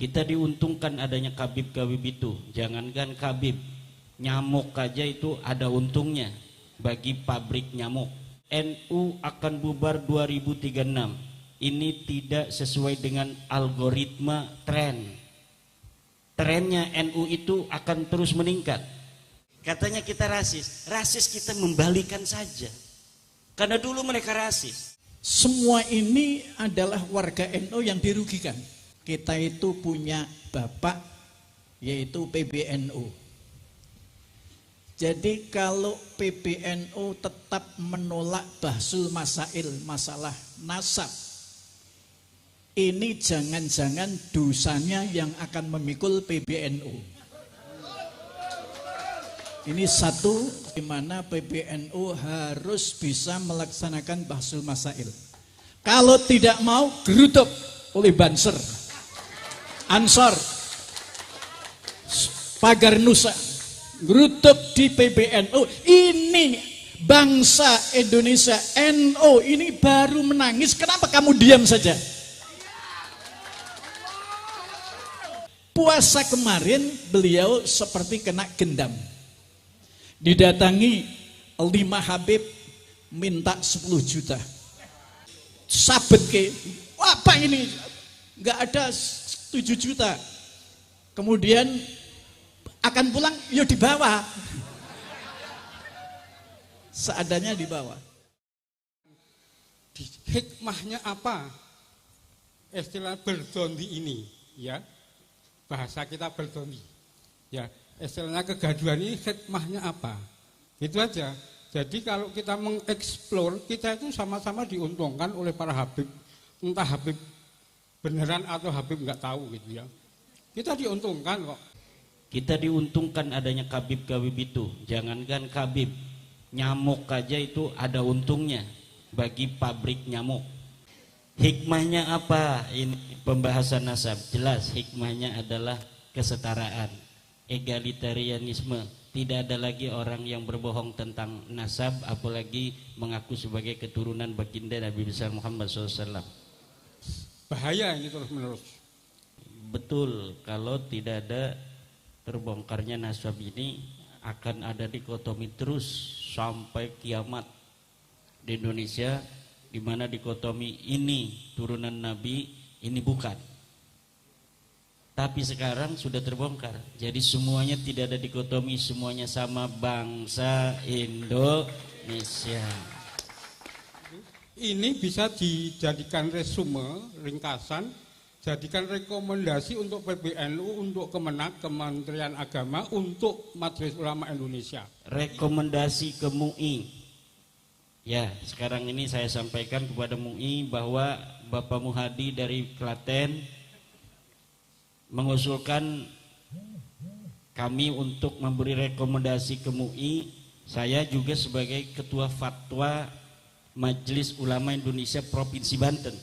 Kita diuntungkan adanya Khabib-Khabib itu. Jangankan Khabib, nyamuk aja itu ada untungnya bagi pabrik nyamuk. NU akan bubar 2036. Ini tidak sesuai dengan algoritma tren. Trennya NU itu akan terus meningkat. Katanya kita rasis. Rasis kita membalikan saja. Karena dulu mereka rasis. Semua ini adalah warga NU yang dirugikan. Kita itu punya bapak yaitu PBNU. Jadi kalau PBNU tetap menolak bahsul masail, masalah nasab, ini jangan-jangan dosanya yang akan memikul PBNU. Ini satu di mana PBNU harus bisa melaksanakan bahsul masail. Kalau tidak mau gerutuk oleh Banser, Ansor, Pagar Nusa, gerutuk di PBNU. Ini bangsa Indonesia, NU ini baru menangis. Kenapa kamu diam saja? Puasa kemarin beliau seperti kena gendam. Didatangi 5 Habib minta 10 juta. Sabet ke, apa ini? Enggak ada 7 juta. Kemudian akan pulang, yuk dibawa. Seadanya dibawa. Hikmahnya apa? Istilah berdondi ini, ya. Bahasa kita berdondi. Ya, istilahnya kegaduhan ini hikmahnya apa? Itu aja. Jadi kalau kita mengeksplor, kita itu sama-sama diuntungkan oleh para Habib. Entah Habib beneran atau Habib nggak tahu gitu ya. Kita diuntungkan kok. Kita diuntungkan adanya Khabib-Khabib itu. Jangankan Khabib, nyamuk aja itu ada untungnya bagi pabrik nyamuk. Hikmahnya apa? Ini pembahasan nasab. Jelas hikmahnya adalah kesetaraan, egalitarianisme. Tidak ada lagi orang yang berbohong tentang nasab, apalagi mengaku sebagai keturunan baginda Nabi besar Muhammad SAW. Bahaya ini terus menerus. Betul, kalau tidak ada terbongkarnya nasab ini akan ada dikotomi terus sampai kiamat di Indonesia, di mana dikotomi ini turunan Nabi, ini bukan. Tapi sekarang sudah terbongkar. Jadi semuanya tidak ada dikotomi, semuanya sama, bangsa Indonesia. Ini bisa dijadikan resume, ringkasan, jadikan rekomendasi untuk PBNU, untuk Kemenak, Kementerian Agama, untuk Majelis Ulama Indonesia. Rekomendasi ke MUI. Ya, sekarang ini saya sampaikan kepada MUI bahwa Bapak Muhadi dari Klaten mengusulkan kami untuk memberi rekomendasi ke MUI. Saya juga sebagai Ketua Fatwa Majelis Ulama Indonesia Provinsi Banten.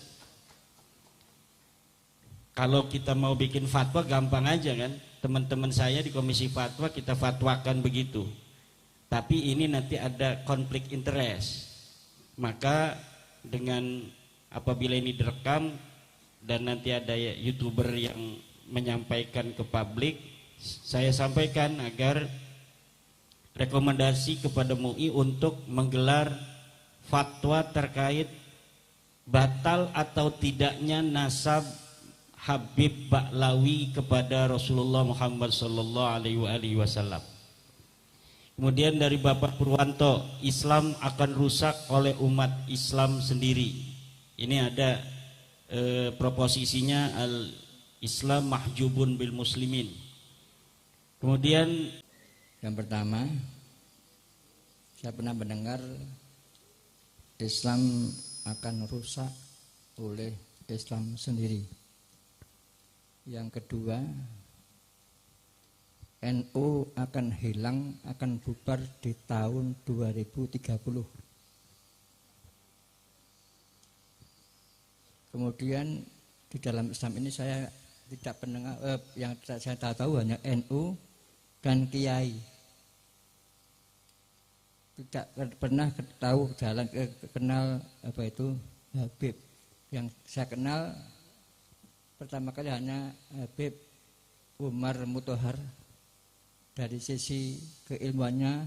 Kalau kita mau bikin fatwa gampang aja kan, teman-teman saya di Komisi Fatwa kita fatwakan begitu. Tapi ini nanti ada konflik interest. Maka dengan apabila ini direkam dan nanti ada YouTuber yang menyampaikan ke publik, saya sampaikan agar rekomendasi kepada MUI untuk menggelar fatwa terkait batal atau tidaknya nasab Habib Ba'lawi kepada Rasulullah Muhammad SAW. Kemudian dari Bapak Purwanto, Islam akan rusak oleh umat Islam sendiri. Ini ada proposisinya Islam mahjubun bil muslimin. Kemudian yang pertama, saya pernah mendengar Islam akan rusak oleh Islam sendiri. Yang kedua, NU akan hilang, akan bubar di tahun 2030. Kemudian di dalam Islam ini saya tidak pendengar, yang saya tahu hanya NU dan Kiai. Tidak pernah tahu kenal apa itu Habib. Yang saya kenal pertama kali hanya Habib Umar Mutahar dari sisi keilmuannya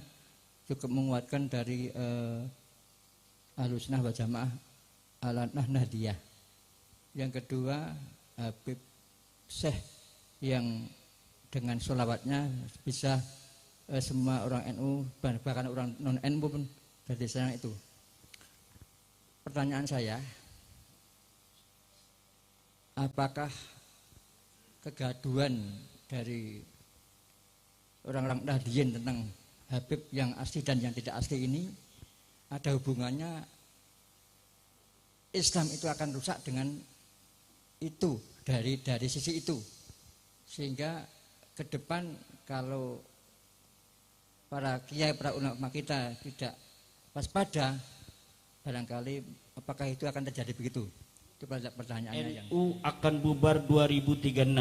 cukup menguatkan dari Ahlussunnah wal Jamaah Alanah Nahdiyah. Yang kedua Habib Syekh yang dengan sholawatnya bisa semua orang NU bahkan orang non NU pun dari sana itu. Pertanyaan saya, apakah kegaduhan dari orang-orang Nahdliyin tentang Habib yang asli dan yang tidak asli ini ada hubungannya Islam itu akan rusak dengan itu dari sisi itu, sehingga ke depan kalau para kiai, para ulama kita tidak waspada, barangkali apakah itu akan terjadi begitu? Itu pertanyaannya. NU akan bubar 2036.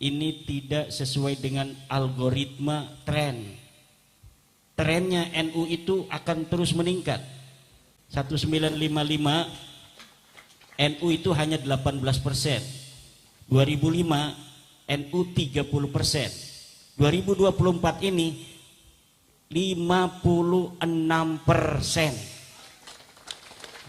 Ini tidak sesuai dengan algoritma tren. Trennya NU itu akan terus meningkat. 1955 NU itu hanya 18%. 2005 NU 30%. 2024 ini 56%.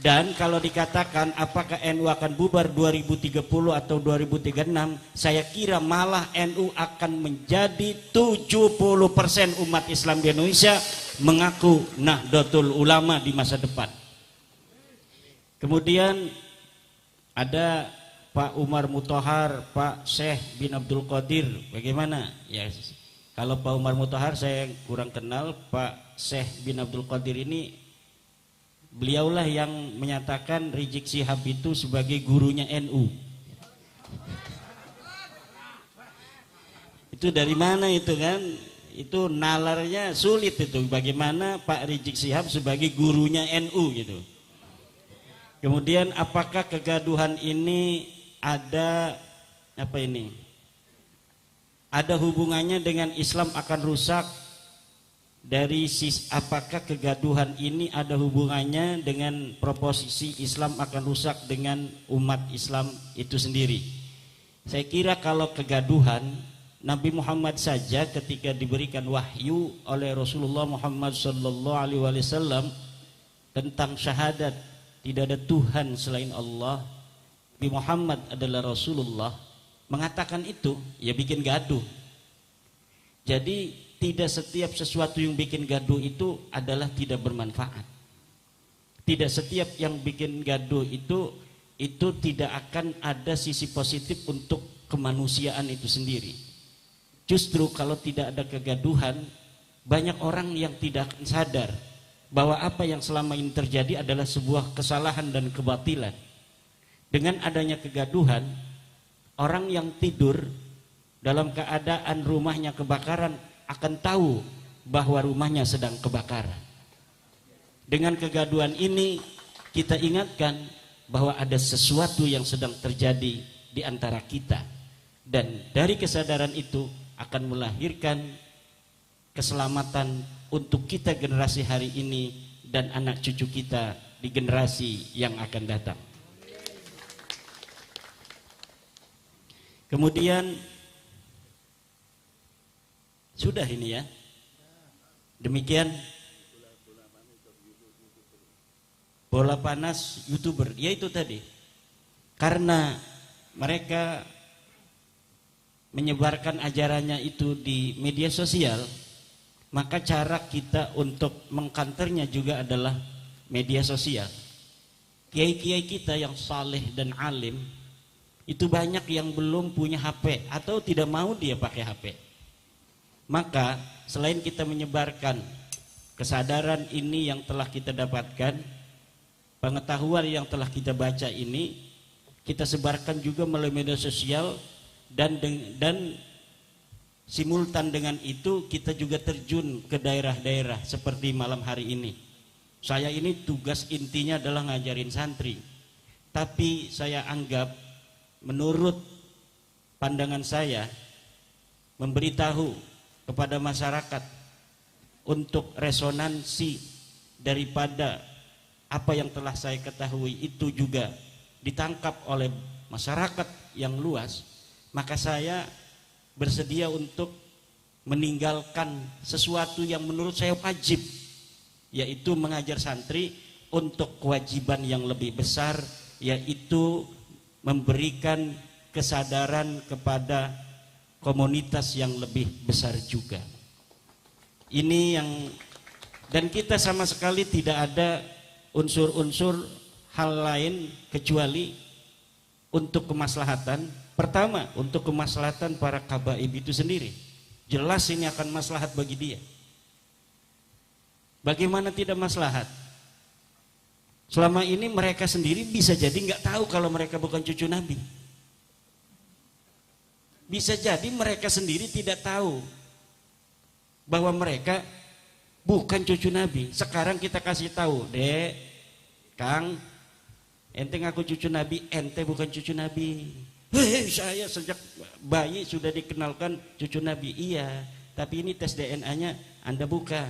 Dan kalau dikatakan apakah NU akan bubar 2030 atau 2036, saya kira malah NU akan menjadi 70% umat Islam di Indonesia mengaku Nahdlatul Ulama di masa depan. Kemudian ada Pak Umar Mutahar, Pak Syekh bin Abdul Qadir, bagaimana? Ya, kalau Pak Umar Mutahar saya kurang kenal. Pak Syekh bin Abdul Qadir ini beliaulah yang menyatakan Rizik Syihab itu sebagai gurunya NU. Itu dari mana itu kan? Itu nalarnya sulit itu. Bagaimana Pak Rizik Syihab sebagai gurunya NU gitu. Kemudian apakah kegaduhan ini ada apa ini? Ada hubungannya dengan Islam akan rusak? Dari apakah kegaduhan ini ada hubungannya dengan proposisi Islam akan rusak dengan umat Islam itu sendiri? Saya kira kalau kegaduhan, Nabi Muhammad saja ketika diberikan wahyu oleh Rasulullah Muhammad sallallahu alaihi wasallam tentang syahadat tidak ada Tuhan selain Allah, Nabi Muhammad adalah Rasulullah, mengatakan itu ya bikin gaduh. Jadi tidak setiap sesuatu yang bikin gaduh itu adalah tidak bermanfaat. Tidak setiap yang bikin gaduh itu tidak akan ada sisi positif untuk kemanusiaan itu sendiri. Justru kalau tidak ada kegaduhan, banyak orang yang tidak akan sadar bahwa apa yang selama ini terjadi adalah sebuah kesalahan dan kebatilan. Dengan adanya kegaduhan, orang yang tidur dalam keadaan rumahnya kebakaran akan tahu bahwa rumahnya sedang kebakaran. Dengan kegaduhan ini kita ingatkan bahwa ada sesuatu yang sedang terjadi di antara kita, dan dari kesadaran itu akan melahirkan keselamatan untuk kita generasi hari ini dan anak cucu kita di generasi yang akan datang. Kemudian sudah ini ya. Demikian bola panas YouTuber, ya itu tadi. Karena mereka menyebarkan ajarannya itu di media sosial, maka cara kita untuk mengkanternya juga adalah media sosial. Kiai-kiai kita yang saleh dan alim itu banyak yang belum punya HP atau tidak mau dia pakai HP. Maka selain kita menyebarkan kesadaran ini yang telah kita dapatkan, pengetahuan yang telah kita baca ini, kita sebarkan juga melalui media sosial, dan simultan dengan itu kita juga terjun ke daerah-daerah seperti malam hari ini. Saya ini tugas intinya adalah ngajarin santri, tapi saya anggap menurut pandangan saya memberitahu kepada masyarakat untuk resonansi daripada apa yang telah saya ketahui itu juga ditangkap oleh masyarakat yang luas, maka saya bersedia untuk meninggalkan sesuatu yang menurut saya wajib, yaitu mengajar santri untuk kewajiban yang lebih besar, yaitu memberikan kesadaran kepada komunitas yang lebih besar juga. Ini yang, dan kita sama sekali tidak ada unsur-unsur hal lain kecuali untuk kemaslahatan. Pertama, untuk kemaslahatan para kabaib itu sendiri. Jelas ini akan maslahat bagi dia. Bagaimana tidak maslahat? Selama ini mereka sendiri bisa jadi nggak tahu kalau mereka bukan cucu Nabi. Bisa jadi mereka sendiri tidak tahu bahwa mereka bukan cucu Nabi. Sekarang kita kasih tahu, Dek, Kang, ente ngaku cucu Nabi, ente bukan cucu Nabi. Saya sejak bayi sudah dikenalkan cucu Nabi. Iya, tapi ini tes DNA-nya Anda bukan.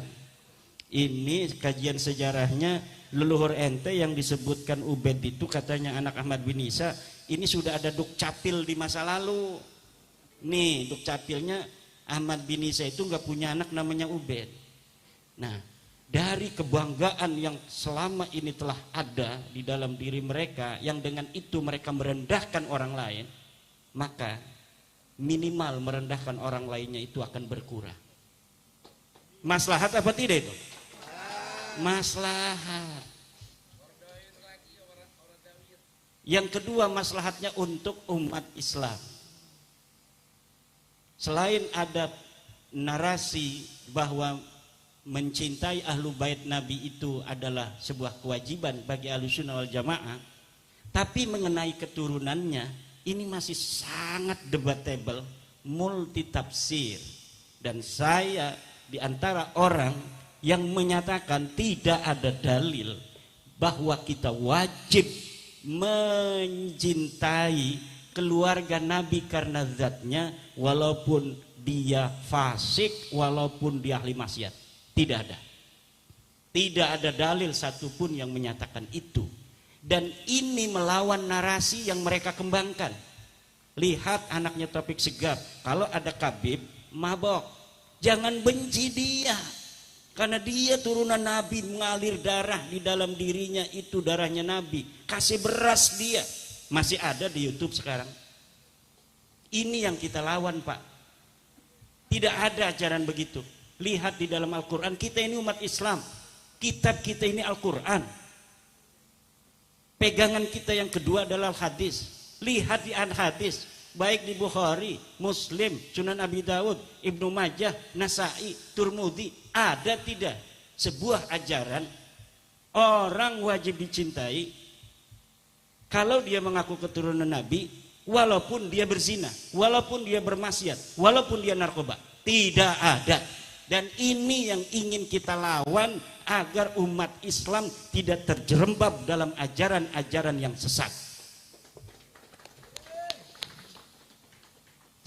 Ini kajian sejarahnya leluhur ente yang disebutkan Ubaid itu katanya anak Ahmad bin Isa. Ini sudah ada dukcapil di masa lalu. Nih dukcapilnya Ahmad bin Isa itu nggak punya anak namanya Ubaid. Nah, dari kebanggaan yang selama ini telah ada di dalam diri mereka, yang dengan itu mereka merendahkan orang lain, maka minimal merendahkan orang lainnya itu akan berkurang. Maslahat apa tidak itu? Maslahat. Yang kedua, maslahatnya untuk umat Islam. Selain ada narasi bahwa mencintai ahlu bait Nabi itu adalah sebuah kewajiban bagi Ahlussunnah wal Jamaah, tapi mengenai keturunannya ini masih sangat debatable, multitafsir, dan saya di antara orang yang menyatakan tidak ada dalil bahwa kita wajib mencintai keluarga Nabi karena zatnya, walaupun dia fasik, walaupun dia ahli maksiat. Tidak ada. Tidak ada dalil satupun yang menyatakan itu. Dan ini melawan narasi yang mereka kembangkan. Lihat anaknya Taufik Segaf, kalau ada Kabib mabok, jangan benci dia, karena dia turunan Nabi, mengalir darah di dalam dirinya itu darahnya Nabi. Kasih beras dia. Masih ada di YouTube sekarang. Ini yang kita lawan, Pak. Tidak ada ajaran begitu. Lihat di dalam Al-Quran, kita ini umat Islam, kitab kita ini Al-Quran, pegangan kita yang kedua adalah hadis. Lihat di hadis, baik di Bukhari, Muslim, Sunan Abi Dawud, Ibnu Majah, Nasai, Turmudi, ada tidak sebuah ajaran orang wajib dicintai kalau dia mengaku keturunan Nabi, walaupun dia berzina, walaupun dia bermaksiat, walaupun dia narkoba? Tidak ada. Dan ini yang ingin kita lawan agar umat Islam tidak terjerembab dalam ajaran-ajaran yang sesat.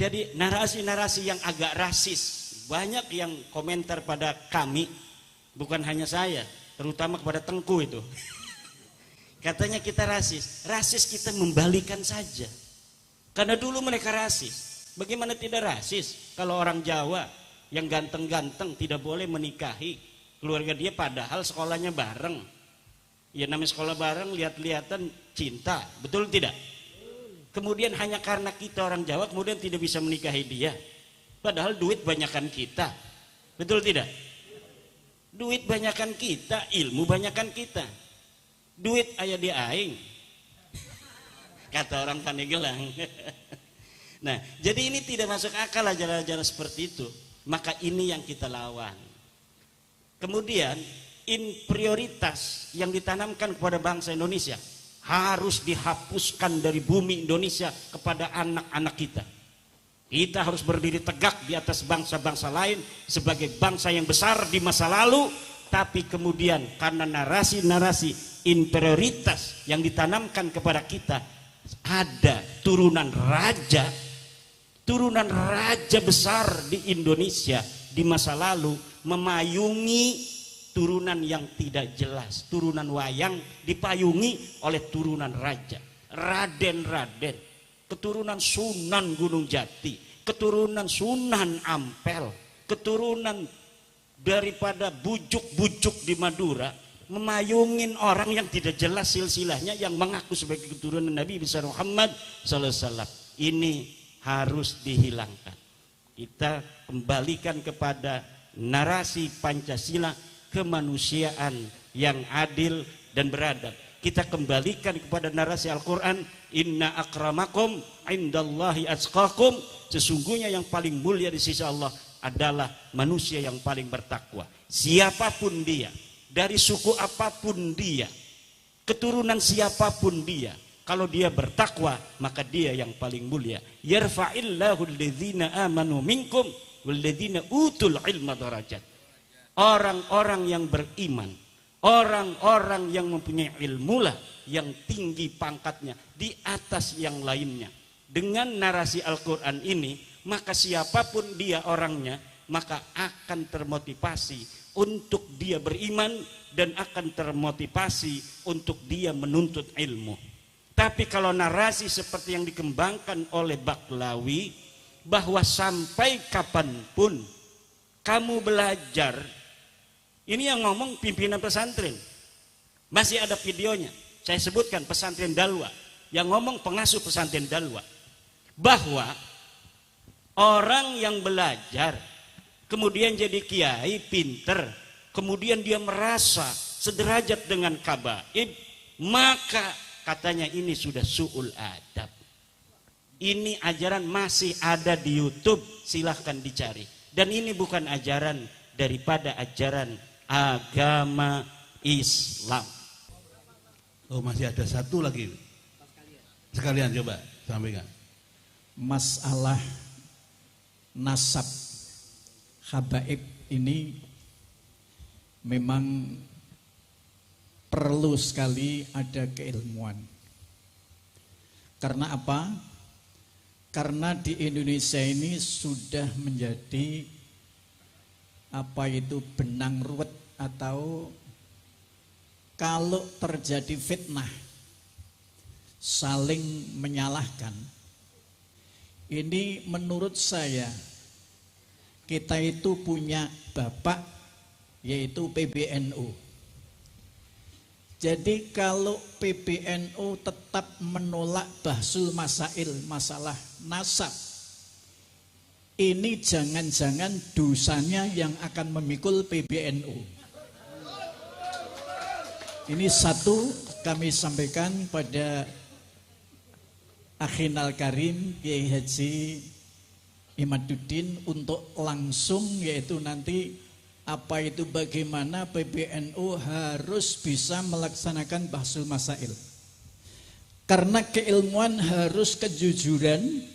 Jadi narasi-narasi yang agak rasis, banyak yang komentar pada kami, bukan hanya saya, terutama kepada Tengku itu. Katanya kita rasis. Rasis kita membalikan saja. Karena dulu mereka rasis. Bagaimana tidak rasis kalau orang Jawa yang ganteng-ganteng tidak boleh menikahi keluarga dia, padahal sekolahnya bareng. Ya namanya sekolah bareng, lihat-lihatan cinta, betul tidak? Kemudian hanya karena kita orang Jawa kemudian tidak bisa menikahi dia, padahal duit banyakan kita, betul tidak? Duit banyakan kita, ilmu banyakan kita. Duit aya di aing, kata orang Pandeglang. Nah, jadi ini tidak masuk akal ajaran-ajaran seperti itu. Maka ini yang kita lawan. Kemudian prioritas yang ditanamkan kepada bangsa Indonesia harus dihapuskan dari bumi Indonesia kepada anak-anak kita. Kita harus berdiri tegak di atas bangsa-bangsa lain sebagai bangsa yang besar di masa lalu, tapi kemudian karena narasi-narasi inferioritas yang ditanamkan kepada kita, ada turunan raja besar di Indonesia di masa lalu memayungi turunan yang tidak jelas, turunan wayang dipayungi oleh turunan raja, raden-raden. keturunan Sunan Gunung Jati, keturunan Sunan Ampel, keturunan daripada bujuk-bujuk di Madura, memayungin orang yang tidak jelas silsilahnya yang mengaku sebagai keturunan Nabi besar Muhammad sallallahu alaihi wasallam. Ini harus dihilangkan. Kita kembalikan kepada narasi Pancasila, kemanusiaan yang adil dan beradab. Kita kembalikan kepada narasi Al-Quran, inna akramakum indallahi atqakum, sesungguhnya yang paling mulia di sisi Allah adalah manusia yang paling bertakwa. Siapapun dia, dari suku apapun dia, keturunan siapapun dia, kalau dia bertakwa, maka dia yang paling mulia. Yarfa'illahu alladhina amanu minkum walladhina utul ilma darajat. Orang-orang yang beriman, orang-orang yang mempunyai ilmu lah yang tinggi pangkatnya di atas yang lainnya. Dengan narasi Al-Quran ini, maka siapapun dia orangnya, maka akan termotivasi untuk dia beriman dan akan termotivasi untuk dia menuntut ilmu. Tapi kalau narasi seperti yang dikembangkan oleh Baklawi, bahwa sampai kapanpun kamu belajar, ini yang ngomong pimpinan pesantren, masih ada videonya, saya sebutkan pesantren Dalwa, yang ngomong pengasuh pesantren Dalwa, bahwa orang yang belajar kemudian jadi kiai pinter, kemudian dia merasa sederajat dengan kabaib, maka katanya ini sudah su'ul adab. Ini ajaran masih ada di YouTube, silahkan dicari. Dan ini bukan ajaran daripada ajaran agama Islam. Oh, masih ada satu lagi. Sekalian coba sampaikan. Masalah nasab habaib ini memang perlu sekali ada keilmuan. Karena apa? Karena di Indonesia ini sudah menjadi apa itu benang ruwet, atau kalau terjadi fitnah saling menyalahkan. Ini menurut saya kita itu punya bapak yaitu PBNU. Jadi kalau PBNU tetap menolak bahsul masail, masalah nasab, ini jangan-jangan dosanya yang akan memikul PBNU. Ini satu kami sampaikan pada Akhinal Karim Kiai Haji Imaduddin untuk langsung, yaitu nanti apa itu bagaimana PBNU harus bisa melaksanakan bahsul masail. Karena keilmuan harus kejujuran,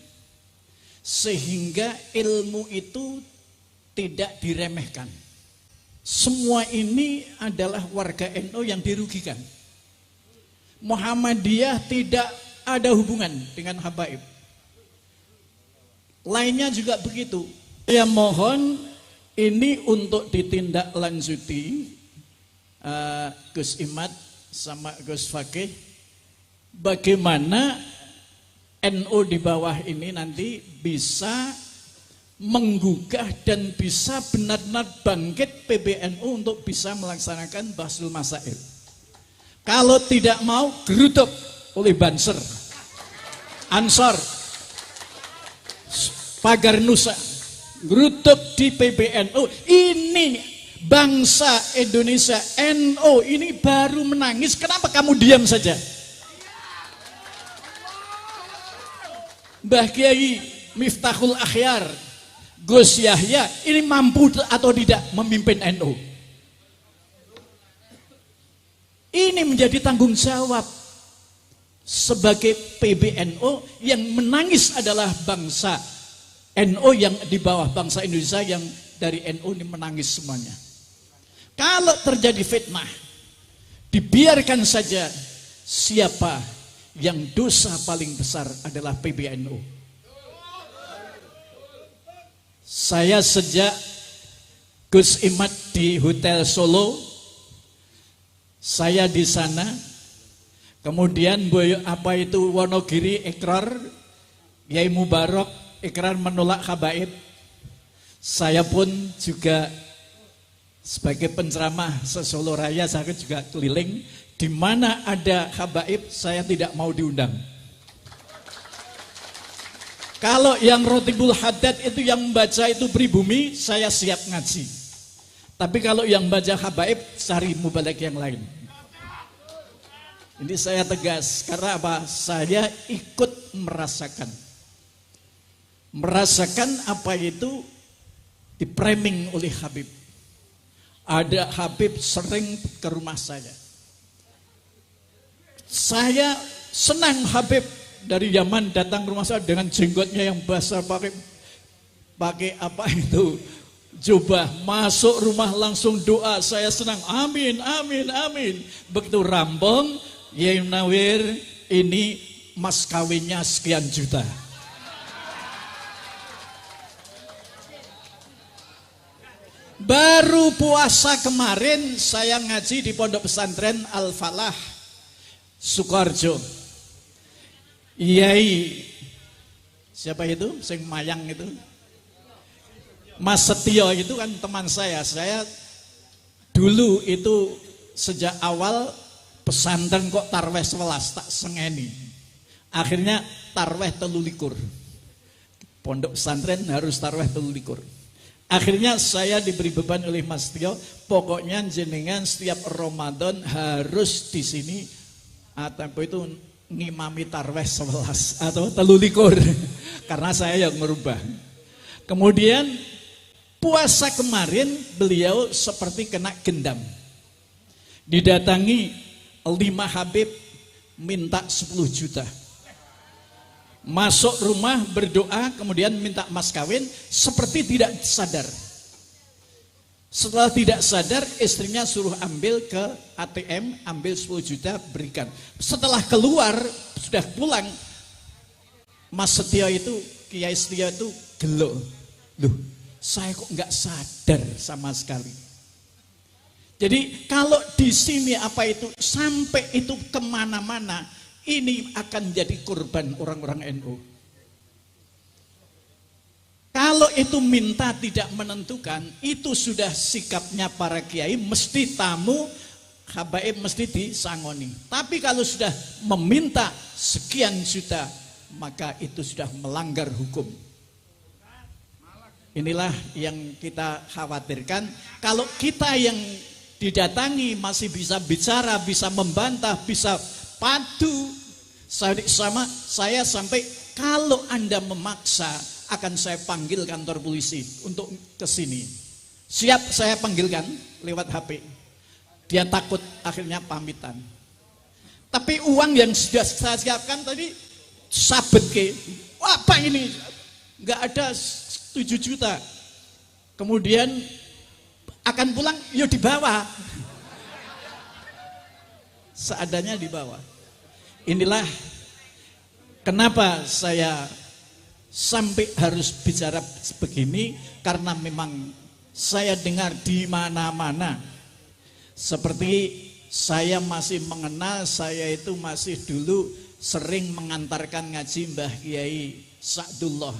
sehingga ilmu itu tidak diremehkan. Semua ini adalah warga NU yang dirugikan. Muhammadiyah tidak ada hubungan dengan habaib. Lainnya juga begitu. Saya mohon ini untuk ditindaklanjuti Gus Imad sama Gus Fakih, bagaimana NU di bawah ini nanti bisa menggugah dan bisa benar-benar bangkit PBNU untuk bisa melaksanakan bahsul masail. Kalau tidak mau, gerutuk oleh Banser, Ansor, Pagar Nusa, gerutuk di PBNU. Ini bangsa Indonesia, NU ini baru menangis. Kenapa kamu diam saja? Mbah Kiai Miftahul Akhyar, Gus Yahya ini mampu atau tidak memimpin NU? Ini menjadi tanggung jawab sebagai PBNU. Yang menangis adalah bangsa NU yang di bawah bangsa Indonesia, yang dari NU ini menangis semuanya. Kalau terjadi fitnah, dibiarkan saja. Siapa yang dosa paling besar adalah PBNU. Saya sejak Gus Imad di Hotel Solo, saya di sana, kemudian apa itu Wonogiri Ikrar, Yai Mubarok ikrar menolak habaib. Saya pun juga sebagai penceramah se-Solo Raya, saya juga keliling. Di mana ada habaib, saya tidak mau diundang. Kalau yang Rotibul Haddad itu yang membaca itu pribumi, saya siap ngaji. Tapi kalau yang baca habaib, cari mubalek yang lain. Ini saya tegas, karena apa? Saya ikut merasakan. Merasakan apa itu di-framing oleh Habib. Ada Habib sering ke rumah saya. Saya senang Habib dari Yaman datang ke rumah saya dengan jenggotnya yang basah, pakai apa itu, jubah, masuk rumah langsung doa. Saya senang, amin, amin, amin. Begitu rampung, Yai Nawir, ini mas kawinnya sekian juta. Baru puasa kemarin saya ngaji di Pondok Pesantren Al-Falah Sukoharjo. Yai siapa itu? Sing mayang itu. Mas Setio itu kan teman saya. Saya dulu itu sejak awal pesantren kok tarweh 11 tak sengeni. Akhirnya tarweh 13. Pondok pesantren harus tarweh 13. Akhirnya saya diberi beban oleh Mas Tio, pokoknya jenengan setiap Ramadan harus di sini atau itu ngimami tarweh 11 atau 13 karena saya yang merubah. Kemudian puasa kemarin beliau seperti kena gendam. Didatangi 5 Habib minta 10 juta. Masuk rumah berdoa kemudian minta mas kawin seperti tidak sadar. Setelah tidak sadar istrinya suruh ambil ke ATM, ambil 10 juta berikan. Setelah keluar sudah pulang, Mas Setio itu, Kiai Setio itu gelo. Loh, saya kok nggak sadar sama sekali. Jadi kalau di sini apa itu sampai itu kemana-mana, ini akan jadi korban orang-orang NU. Kalau itu minta tidak menentukan, itu sudah sikapnya para kiai, mesti tamu habaib mesti disangoni. Tapi kalau sudah meminta sekian juta, maka itu sudah melanggar hukum. Inilah yang kita khawatirkan. Kalau kita yang didatangi masih bisa bicara, bisa membantah, bisa padu sama saya sampai kalau Anda memaksa akan saya panggil kantor polisi untuk ke sini. Siap saya panggilkan lewat HP. Dia takut akhirnya pamitan. Tapi uang yang sudah saya siapkan tadi sabet ke. Apa ini? Enggak ada 7 juta. Kemudian akan pulang, ya dibawa. Seadanya dibawa. Inilah kenapa saya sampai harus bicara begini, karena memang saya dengar di mana-mana. Seperti saya masih mengenal, saya itu masih dulu sering mengantarkan ngaji Mbah Kiai Sa'dullah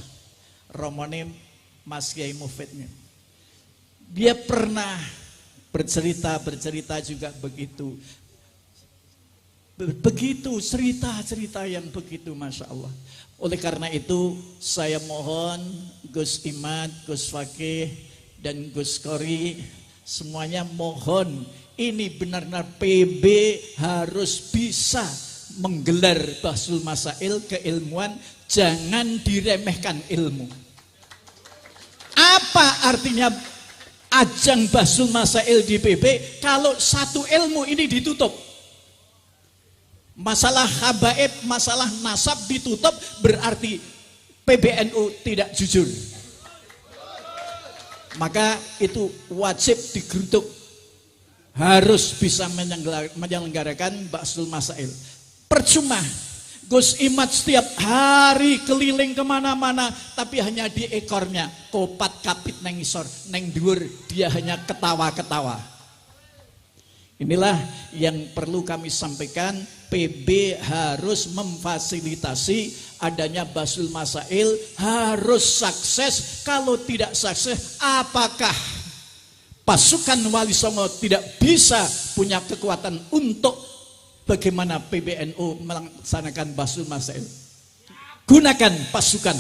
Romone Mas Kiai Mufidnya. Dia pernah bercerita juga begitu. Begitu cerita-cerita yang begitu, Masya Allah. Oleh karena itu saya mohon Gus Imad, Gus Fakih dan Gus Kori semuanya mohon ini benar-benar PB harus bisa menggelar Bahsul Masail keilmuan, jangan diremehkan ilmu. Apa artinya ajang Bahsul Masail di PB kalau satu ilmu ini ditutup? Masalah habaib, masalah nasab ditutup berarti PBNU tidak jujur. Maka itu wajib digeruduk. Harus bisa menyelenggarakan Bahsul Masail. Percuma Gus Imad setiap hari keliling kemana-mana, tapi hanya di ekornya kopat kapit neng isor, neng dhuwur dia hanya ketawa-ketawa. Inilah yang perlu kami sampaikan. PB harus memfasilitasi adanya Basul Masail harus sukses. Kalau tidak sukses, apakah pasukan Wali Songo tidak bisa punya kekuatan untuk bagaimana PBNU melaksanakan Basul Masail? Gunakan pasukan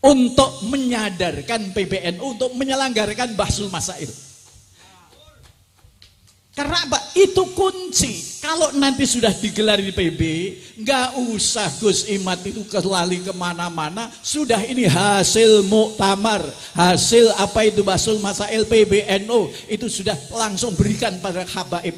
untuk menyadarkan PBNU untuk menyelenggarakan Basul Masail. Karena apa? Itu kunci. Kalau nanti sudah digelar di PB, nggak usah Gus Imad itu kelali kemana-mana. Sudah ini hasil muktamar, hasil apa itu Basul Masail PBNU, itu sudah langsung berikan pada habaib.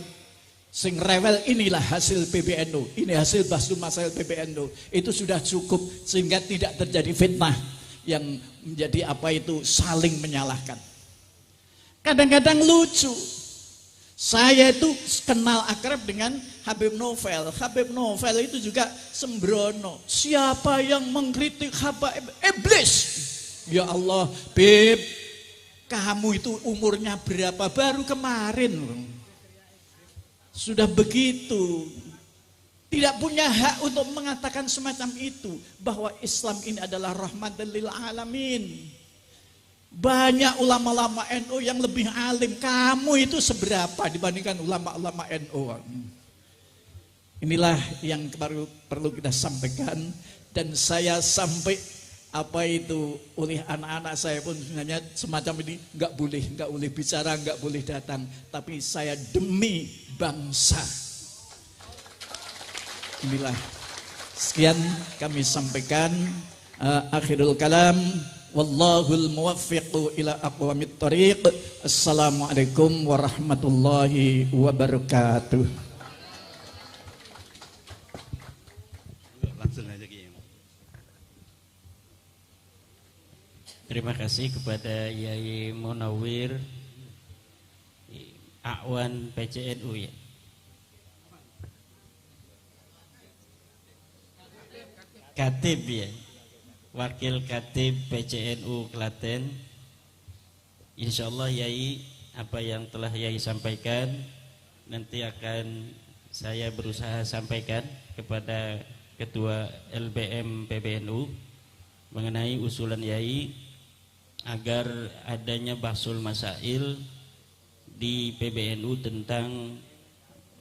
Sing rewel, inilah hasil PBNU, ini hasil Basul Masail PBNU. Itu sudah cukup sehingga tidak terjadi fitnah yang menjadi apa itu saling menyalahkan. Kadang-kadang lucu. Saya itu kenal akrab dengan Habib Novel. Habib Novel itu juga sembrono. Siapa yang mengkritik Habib? Iblis. Ya Allah, Bib, kamu itu umurnya berapa? Baru kemarin. Sudah begitu. Tidak punya hak untuk mengatakan semacam itu. Bahwa Islam ini adalah rahmatan lil alamin. Banyak ulama-ulama NU yang lebih alim. Kamu itu seberapa dibandingkan ulama-ulama NU? Inilah yang perlu kita sampaikan. Dan saya sampai apa itu oleh anak-anak saya pun sebenarnya semacam ini nggak boleh bicara, nggak boleh datang. Tapi saya demi bangsa. Inilah sekian kami sampaikan. Akhirul kalam. Wallahul muwaffiqu ila aqwamit thariq. Assalamualaikum warahmatullahi wabarakatuh. Langsung aja Ki. Terima kasih kepada Yai Munawir Akwan PCNU ya. Katib ya. Wakil Katib PCNU Klaten. Insyaallah Yai, apa yang telah Yai sampaikan nanti akan saya berusaha sampaikan kepada Ketua LBM PBNU mengenai usulan Yai agar adanya Basul Masail di PBNU tentang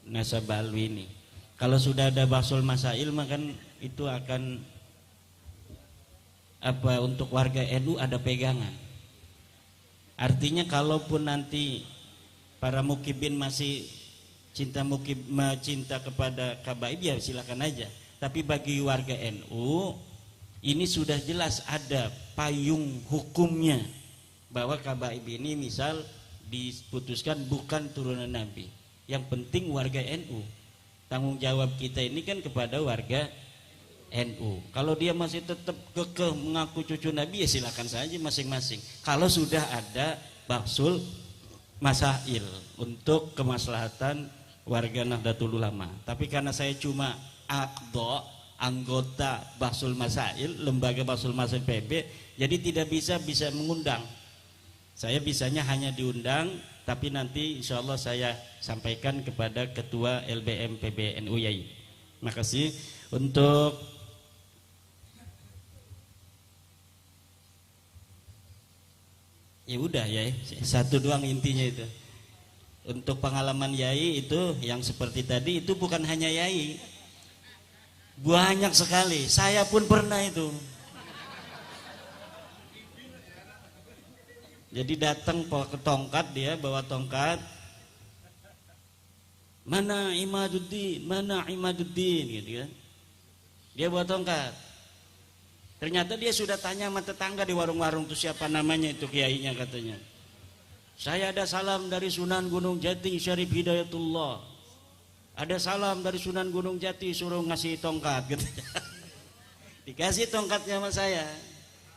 nasabah alwi ini. Kalau sudah ada Basul Masail maka itu akan apa untuk warga NU ada pegangan. Artinya kalaupun nanti para mukibin masih cinta kepada kabaib ya silakan aja. Tapi bagi warga NU ini sudah jelas ada payung hukumnya bahwa kabaib ini misal diputuskan bukan turunan Nabi. Yang penting warga NU. Tanggung jawab kita ini kan kepada warga NU. Kalau dia masih tetap kekeh mengaku cucu Nabi ya silakan saja masing-masing. Kalau sudah ada Basul Masail untuk kemaslahatan warga Nahdlatul Ulama. Tapi karena saya cuma anggota Basul Masail, lembaga Basul Masail PB, jadi tidak bisa mengundang. Saya bisanya hanya diundang, tapi nanti insya Allah saya sampaikan kepada Ketua LBM PBNU Yai. Makasih untuk ya udah ya, satu doang intinya itu. Untuk pengalaman Yai itu yang seperti tadi itu bukan hanya Yai, banyak sekali. Saya pun pernah itu. Jadi datang ke tongkat, dia bawa tongkat. Mana Imaduddin gitu kan. Dia bawa tongkat. Ternyata dia sudah tanya sama tetangga di warung-warung itu siapa namanya itu kiainya katanya. Saya ada salam dari Sunan Gunung Jati Syarif Hidayatullah. Ada salam dari Sunan Gunung Jati suruh ngasih tongkat gitu. Dikasih tongkatnya sama saya.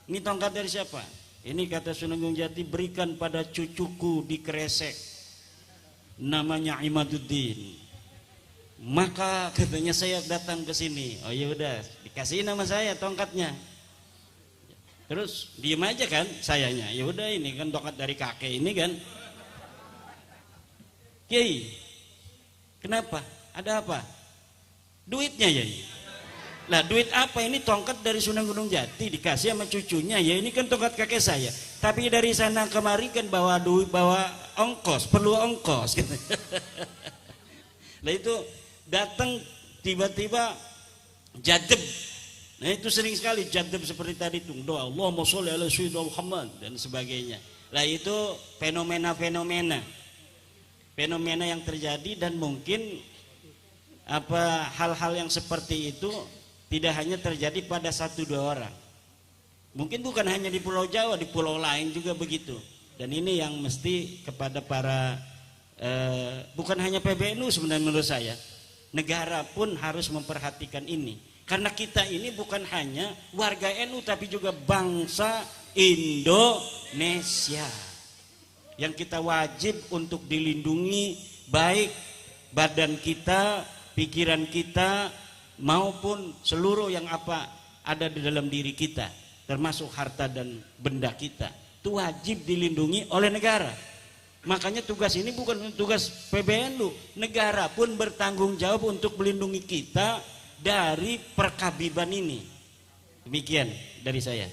Ini tongkat dari siapa? Ini kata Sunan Gunung Jati berikan pada cucuku di Kresek. Namanya Imaduddin. Maka katanya saya datang ke sini. Oh ya udah, dikasih nama saya tongkatnya. Terus diem aja kan sayanya. Ya udah ini kan tongkat dari kakek ini kan. Kiai, kenapa? Ada apa? Duitnya ya. Lah duit apa ini? Tongkat dari Sunan Gunung Jati dikasih sama cucunya. Ya ini kan tongkat kakek saya. Tapi dari sana kemari kan bawa duit, bawa ongkos, perlu ongkos gitu. Nah itu datang tiba-tiba jadeb. Nah itu sering sekali jadeb seperti tadi tuh. Doa Allahumma sholli ala sayyidina Muhammad dan sebagainya. Lah itu fenomena-fenomena yang terjadi, dan mungkin hal-hal yang seperti itu tidak hanya terjadi pada 1-2 orang. Mungkin bukan hanya di Pulau Jawa, di pulau lain juga begitu. Dan ini yang mesti kepada para bukan hanya PBNU sebenarnya menurut saya, negara pun harus memperhatikan ini. Karena kita ini bukan hanya warga NU tapi juga bangsa Indonesia yang kita wajib untuk dilindungi, baik badan kita, pikiran kita, maupun seluruh yang ada di dalam diri kita, termasuk harta dan benda kita, itu wajib dilindungi oleh negara. Makanya tugas ini bukan tugas PBNU, negara pun bertanggung jawab untuk melindungi kita dari perkabiban ini. Demikian dari saya.